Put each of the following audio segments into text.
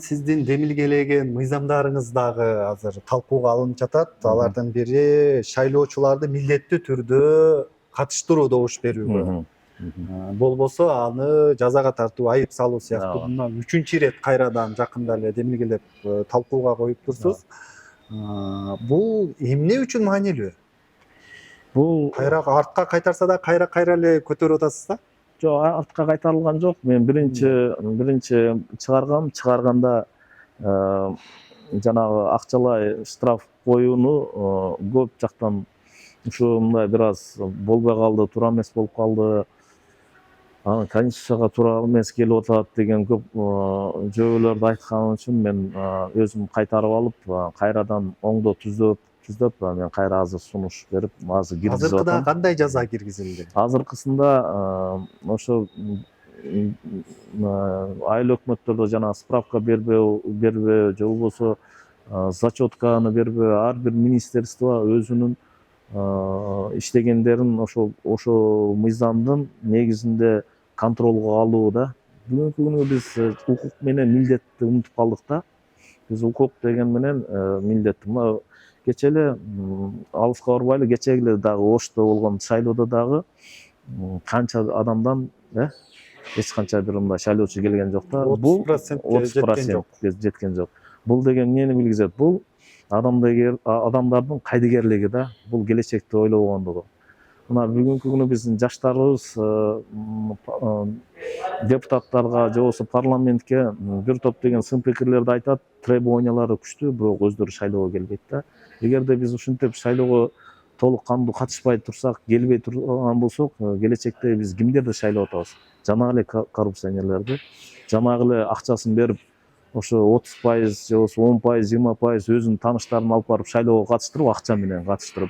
сиздин демилгелеген мыйзамдарыңыз дагы азыр талкууга алынып жатат. Алардын бири шайлоочуларды милдеттүү түрдө катыштыруу добуш берүүгө. Болбосо аны жазага тартуу, айып салуу сыяктуу мына 3-чү ирет кайрадан жакында эле демилгелеп талкууга коюп турсуз. Бул эмне үчүн маанилүү? Бул кайра артка кайтарса да кайра эле көтөрүп атасыз да? жок, артка кайтарылган жок. Мен биринчи чыгарганда жанагы акчалай штраф коюуну көп жактан ушу мындай бир аз болбой калды, туура эмес болуп калды. Анан конституцияга туура эмес келип атат деген көп жөбөлөрдү айткан үчүн мен өзүм кайтарып алып, кайрадан оңдоп түздөп мен кайра азыр сунуш берип, азыр киргизип атам. Азыркыда кандай жаза киргизилди? Азыркысында ошо айыл өкмөттөрдө жанагы справка бербөө же болбосо зачетканы бербөө, ар бир министерство өзүнүн иштегендерин ошо мыйзамдын негизинде контролго алуу да. Бүгүнкү күнү биз укук менен милдетти унутуп калдык да. Биз укук деген менен милдетти. Мына кечээ эле алыска барбайлы, кечээ эле дагы Ошто болгон шайлоодо дагы канча адамдан эч канча бир мындай шайлоочу келген жок да. Бул 30% жеткен жок. Бул деген эмнени билгизет? Бул адамдардын кайдыгерлиги да. Бул келечекти ойлобогондугу. Мына бүгүнкү күнү биздин жаштарыбыз депутаттарга же болбосо парламентке бир топ деген сын пикирлерди айтат, требованиялары күчтүү, бирок өздөрү шайлоого келбейт да. Эгерде биз ушинтип шайлоого толук кандуу катышпай турсак, келбей турган болсок, келечекте биз кимдерди шайлап атабыз? Жанагы эле коррупционерлерди, жанагы эле акчасын берип, ошо 30% же болбосо 10%, 20% өзүнүн тааныштарын алып барып шайлоого катыштырып, акча менен катыштырып,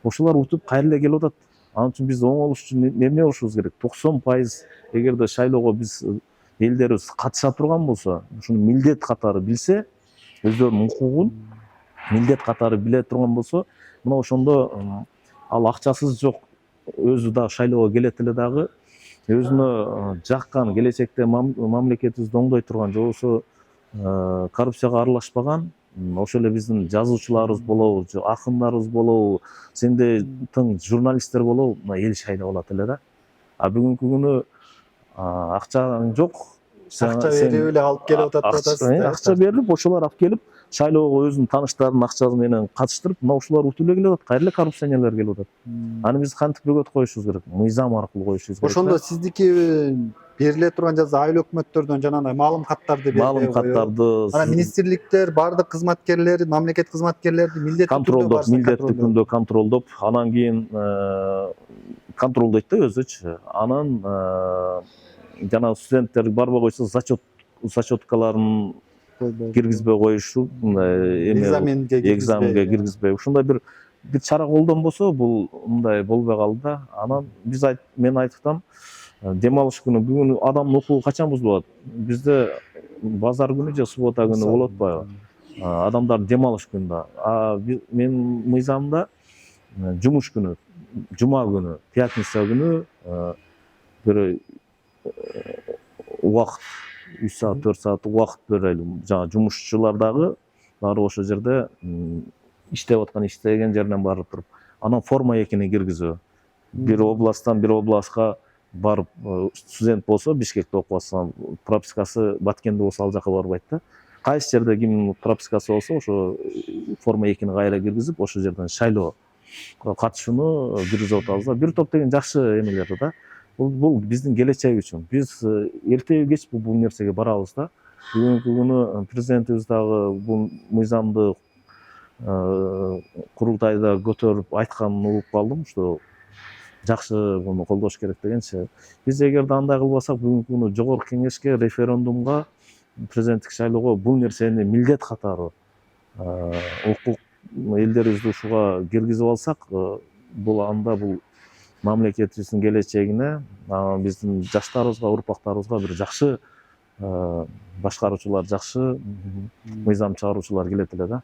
ошолор утуп кайра эле келип атат. Анын үчүн биз оңолуш үчүн эмне кылышыбыз керек? 90% эгерде шайлоого биз элдерибиз катыша турган болсо, ушуну милдет катары билсе, өздөрүнүн укугун милдет катары биле турган болсо, мына ошондо ал акчасыз жок, өзү дагы шайлоого келет эле дагы, өзүнө жаккан, келечекте мамлекетибизди оңдой турган, же болбосо коррупцияга аралашпаган, ошол эле биздин жазуучуларыбыз болобу, же акындарыбыз болобу, сендей тың журналисттер болобу, мына эл шайлап алат эле да. А бүгүнкү күнү акчаң жок, акча берип эле алып келип атат деп атасыз. Акча берип, ошолор алып келип, шайлоого өзүнүн тааныштарын акчасы менен катыштырып, мына ушулар утуп эле келип атат, кайра эле коррупционерлер келип атат. Аны биз кантип бөгөт коюшубуз керек? Мыйзам аркылуу коюшубуз керек. Ошондо сиздики бериле турган жаза айыл өкмөттөрдөн жанагындай маалым каттарды берип, маалым каттарды, анан министрликтер баардык кызматкерлери, мамлекет кызматкерлерди милдеттүү түрдө контролдоп, анан кийин контролдойт да өзүчү. Анан жана студенттер барбай койсо зачеткаларын киргизбей коюшу, экзаменге киргизбей. Ушундай бир чара колдонбосо, бул мындай болбой калды да. Анан мен айтып атам, дем алыш күнү, бүгүн адамдын укугу качан бузулат? Бизде базар күнү же суббота күнү болот атпайбы? Адамдар дем алыш күнү. Мен мыйзамда жумуш күнү, жума күнү, пятница күнү бир убакыт 3 саат, 4 саат убакыт берели. Жана жумушчулар дагы баары ошол жерде иштеген жеринен барып туруп, анан форма 2-ни киргизүү. Бир областтан бир областка барып, студент болсо Бишкекте окуп атса, пропискасы Баткенде болсо ал жака барбайт да. Кайсы жерде кимдин пропискасы болсо, ошо форма 2-ни кайра киргизип, ошол жерден шайлоо катышууну киргизип атабыз да. Бир топ деген жакшы эмелер да. Бул биздин келечек үчүн. Биз эртеби кеч бул нерсеге барабыз да. Бүгүнкү күнү президентибиз дагы бул мыйзамды курултайда көтөрүп айтканын угуп калдым, что жакшы буну колдош керек дегенчи. Биз эгерде андай кылбасак, бүгүнкү күнү жогорку кеңешке, референдумга, президенттик шайлоого бул нерсени милдет катары укук элдерибизди ушуга киргизип алсак, бул мамлекетибиздин келечегине, биздин жаштарыбызга, урпактарыбызга бир жакшы башкаруучулар, жакшы мыйзам чыгаруучулар келет эле да.